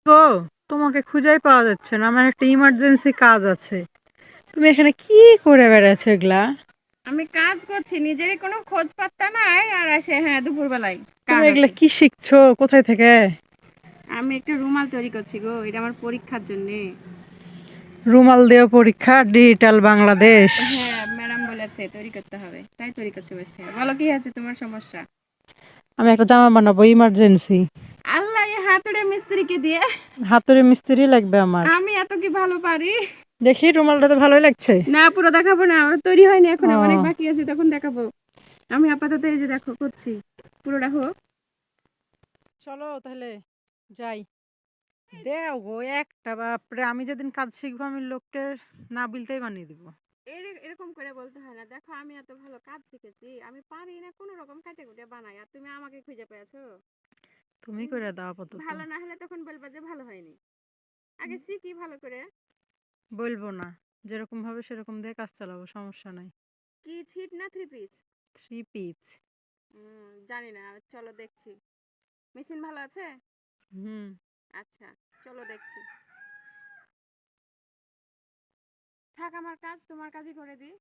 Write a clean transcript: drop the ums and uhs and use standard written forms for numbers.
গো, তোমাকে খুঁজেই পাওয়া যাচ্ছে না। আমার একটা ইমার্জেন্সি কাজ আছে। তুমি এখানে কি করে বেড়াচ্ছ এগুলা? আমি কাজ করছি, নিজেরই কোনো খোঁজ পাত্তা নাই। আর আসে হ্যাঁ দুপুরবেলায় তুমি কাজ এগুলা আছে। কি শিখছো? কোথায় থেকে? আমি একটা রুমাল তৈরি করছি গো, এটা আমার পরীক্ষার জন্যে। রুমাল দিয়ে পরীক্ষা? ডিজিটাল বাংলাদেশ। হ্যাঁ, ম্যাডাম বলেছে তৈরি করতে হবে, তাই তৈরি করছি বসে থেকে। বলো কি আছে তোমার সমস্যা? আমি একটা জামা বানাবো, ইমার্জেন্সি। আল্লাহ, এই হাতুড়ে মিস্ত্রিকে দিয়ে হাতুড়ি মিস্ত্রি লাগবে আমার। আমি এত কি ভালো পারি? দেখি, রুমালটা তো ভালোই লাগছে। না, পুরো দেখাবো না, আমার তৈরি হয়নি এখন, অনেক ও, বাকি আছে, তখন দেখাবো। আমি আপাতত এই যে দেখো করছি, পুরোটা হোক। চলো তাহলে যাই। দেও গো একটা, বাপরে, আমি যেদিন কাজ শিখবো আমি লোককে না বিলতেই বানিয়ে দিব। এরকম করে বলতে হয় না, দেখো আমি এত ভালো কাজ শিখেছি, আমি পারি না কোনো রকম কাটে কুটে বানাই, আর তুমি আমাকে খুঁজে পেয়েছো। তুমি করে দাও আপাতত। ভালো না হলে তখন বলবা যে ভালো হয়নি। আগে শিখি ভালো করে। বলবো না, যেরকম ভাবে সেরকম দিয়ে কাজ চালাবো, সমস্যা নাই। কি ছিট না থ্রি পিস? Three piece. জানি না, চলো দেখছি। মেশিন ভালো আছে? হুম। আচ্ছা, চলো দেখছি। থাক, আমার কাজ তোমার কাজই করে দিই।